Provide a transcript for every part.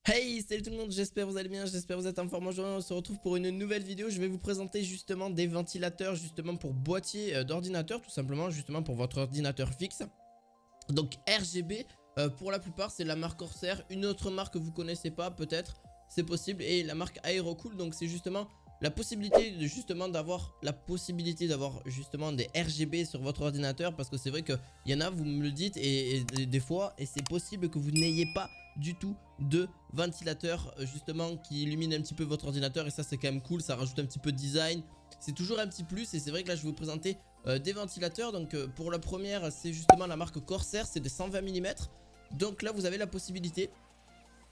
Hey, salut tout le monde, j'espère que vous allez bien, j'espère que vous êtes en forme. Aujourd'hui on se retrouve pour une nouvelle vidéo. Je vais vous présenter justement des ventilateurs justement pour boîtier d'ordinateur, tout simplement justement pour votre ordinateur fixe. Donc RGB, pour la plupart c'est la marque Corsair. Une autre marque que vous connaissez pas peut-être, c'est possible, et la marque Aerocool. Donc c'est justement la possibilité de justement d'avoir justement des RGB sur votre ordinateur, parce que c'est vrai qu'il y en a, vous me le dites, et des fois, et c'est possible que vous n'ayez pas du tout de ventilateur justement qui illumine un petit peu votre ordinateur, et ça c'est quand même cool, ça rajoute un petit peu de design, c'est toujours un petit plus. Et c'est vrai que là je vais vous présenter des ventilateurs. Donc pour la première, c'est justement la marque Corsair, c'est des 120 mm. Donc là vous avez la possibilité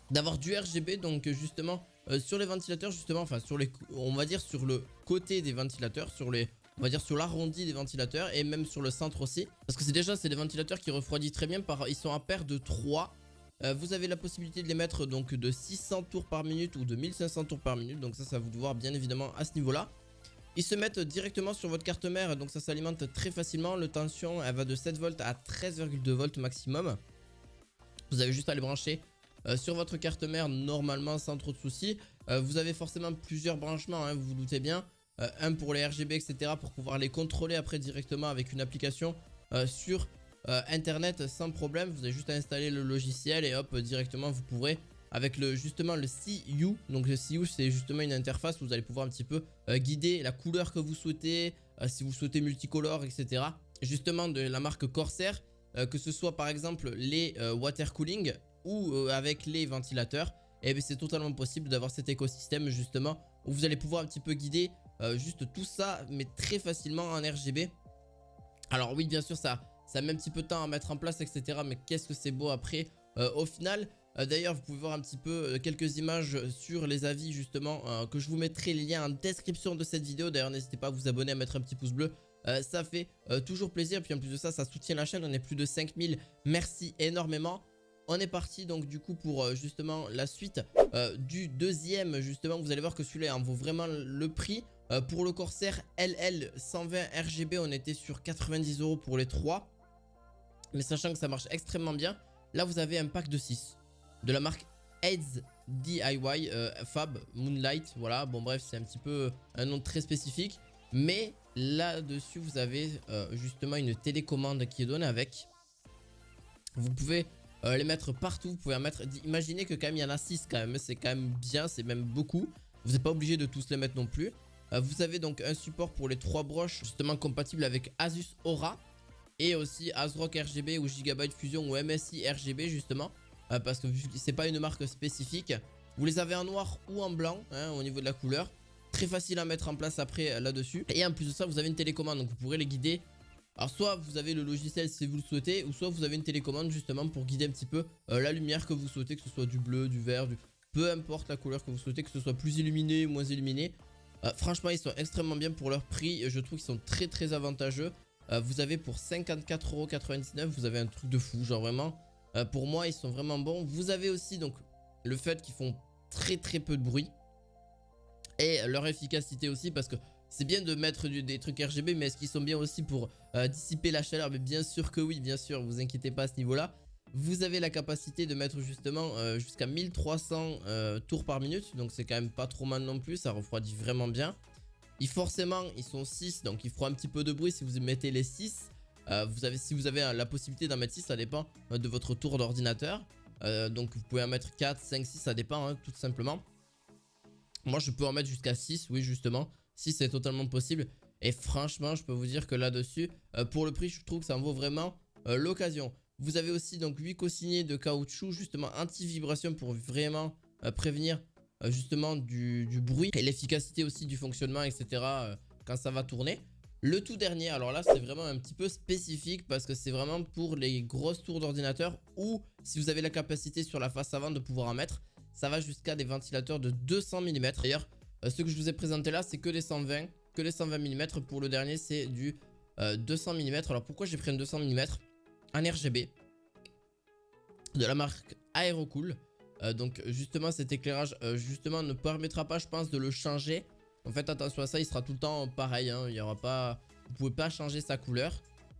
d'avoir du RGB, donc justement sur les ventilateurs, justement, enfin sur les, on va dire sur le côté des ventilateurs, sur les, on va dire sur l'arrondi des ventilateurs, et même sur le centre aussi, parce que c'est des ventilateurs qui refroidissent très bien. Ils sont à paire de 3. Vous avez la possibilité de les mettre donc de 600 tours par minute ou de 1500 tours par minute, donc ça va vous devoir bien évidemment à ce niveau là. Ils se mettent directement sur votre carte mère, donc ça s'alimente très facilement. Le tension elle va de 7 volts à 13,2 volts maximum. Vous avez juste à les brancher sur votre carte mère normalement sans trop de soucis. Vous avez forcément plusieurs branchements, hein, vous vous doutez bien. Un pour les RGB etc, pour pouvoir les contrôler après directement avec une application sur internet sans problème. Vous avez juste à installer le logiciel et hop, directement vous pourrez avec justement le CU. Donc le CU c'est justement une interface où vous allez pouvoir un petit peu guider la couleur que vous souhaitez, si vous souhaitez multicolore etc. Justement de la marque Corsair, que ce soit par exemple les water cooling ou avec les ventilateurs, et bien c'est totalement possible d'avoir cet écosystème justement où vous allez pouvoir un petit peu guider juste tout ça, mais très facilement en RGB. Alors oui, bien sûr ça met un petit peu de temps à mettre en place etc, mais qu'est-ce que c'est beau après au final. D'ailleurs vous pouvez voir un petit peu quelques images sur les avis justement, que je vous mettrai les liens en description de cette vidéo. D'ailleurs n'hésitez pas à vous abonner, à mettre un petit pouce bleu, ça fait toujours plaisir. Puis en plus de ça, ça soutient la chaîne, on est plus de 5000, merci énormément. On est parti donc du coup pour justement la suite du deuxième. Justement vous allez voir que celui-là en vaut vraiment le prix. Pour le Corsair LL 120 RGB, on était sur 90 € pour les 3. Mais sachant que ça marche extrêmement bien, là vous avez un pack de 6 de la marque Aids DIY Fab Moonlight. Voilà, bon bref, c'est un petit peu un nom très spécifique. Mais là-dessus vous avez justement une télécommande qui est donnée avec. Vous pouvez les mettre partout, vous pouvez en mettre, imaginez que quand même il y en a 6 quand même, c'est quand même bien, c'est même beaucoup. Vous n'êtes pas obligé de tous les mettre non plus. Vous avez donc un support pour les 3 broches justement compatible avec Asus Aura, et aussi ASRock RGB ou Gigabyte Fusion ou MSI RGB justement, parce que vu que c'est pas une marque spécifique. Vous les avez en noir ou en blanc, hein, au niveau de la couleur. Très facile à mettre en place après là-dessus. Et en plus de ça vous avez une télécommande, donc vous pourrez les guider. Alors soit vous avez le logiciel si vous le souhaitez, ou soit vous avez une télécommande justement pour guider un petit peu la lumière que vous souhaitez, que ce soit du bleu, du vert, peu importe la couleur que vous souhaitez, que ce soit plus illuminé, moins illuminé. Franchement ils sont extrêmement bien pour leur prix, je trouve qu'ils sont très très avantageux. Vous avez pour 54,99 €, vous avez un truc de fou, genre vraiment, pour moi ils sont vraiment bons. Vous avez aussi donc le fait qu'ils font très très peu de bruit, et leur efficacité aussi, parce que c'est bien de mettre des trucs RGB, mais est-ce qu'ils sont bien aussi pour dissiper la chaleur? Mais bien sûr que oui, bien sûr, vous inquiétez pas à ce niveau là. Vous avez la capacité de mettre justement jusqu'à 1300 tours par minute, donc c'est quand même pas trop mal non plus, ça refroidit vraiment bien. Forcément ils sont 6, donc il fera un petit peu de bruit si vous mettez les 6. Si vous avez la possibilité d'en mettre 6, ça dépend de votre tour d'ordinateur. Donc vous pouvez en mettre 4, 5, 6, ça dépend hein, tout simplement. Moi je peux en mettre jusqu'à 6, oui justement, 6 c'est totalement possible. Et franchement je peux vous dire que là-dessus, pour le prix je trouve que ça en vaut vraiment l'occasion. Vous avez aussi donc 8 cossignés de caoutchouc justement anti-vibration pour vraiment prévenir justement du bruit, et l'efficacité aussi du fonctionnement etc quand ça va tourner. Le tout dernier, alors là c'est vraiment un petit peu spécifique, parce que c'est vraiment pour les grosses tours d'ordinateur, ou si vous avez la capacité sur la face avant de pouvoir en mettre. Ça va jusqu'à des ventilateurs de 200 mm. D'ailleurs ce que je vous ai présenté là c'est que les 120 mm. Pour le dernier c'est du 200 mm. Alors pourquoi j'ai pris un 200 mm en RGB de la marque Aerocool? Donc justement cet éclairage justement ne permettra pas je pense de le changer. En fait attention à ça, il sera tout le temps pareil hein, il y aura pas, vous pouvez pas changer sa couleur.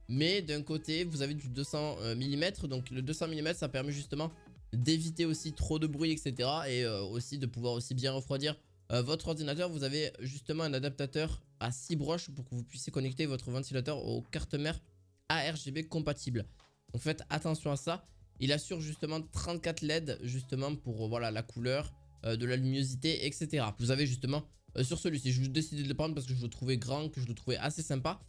Mais d'un côté vous avez du 200 mm, donc le 200 mm ça permet justement d'éviter aussi trop de bruit, etc. Et aussi de pouvoir aussi bien refroidir votre ordinateur. Vous avez justement un adaptateur à 6 broches pour que vous puissiez connecter votre ventilateur aux cartes mères ARGB compatibles. Donc faites attention à ça. Il assure justement 34 LED justement pour voilà la couleur, de la luminosité, etc. Vous avez justement sur celui-ci, je vous décidé de le prendre parce que je le trouvais grand, que je le trouvais assez sympa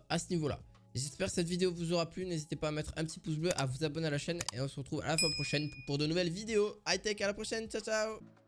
à ce niveau-là. J'espère que cette vidéo vous aura plu. N'hésitez pas à mettre un petit pouce bleu, à vous abonner à la chaîne et on se retrouve à la fois prochaine pour de nouvelles vidéos high-tech. À la prochaine, ciao ciao.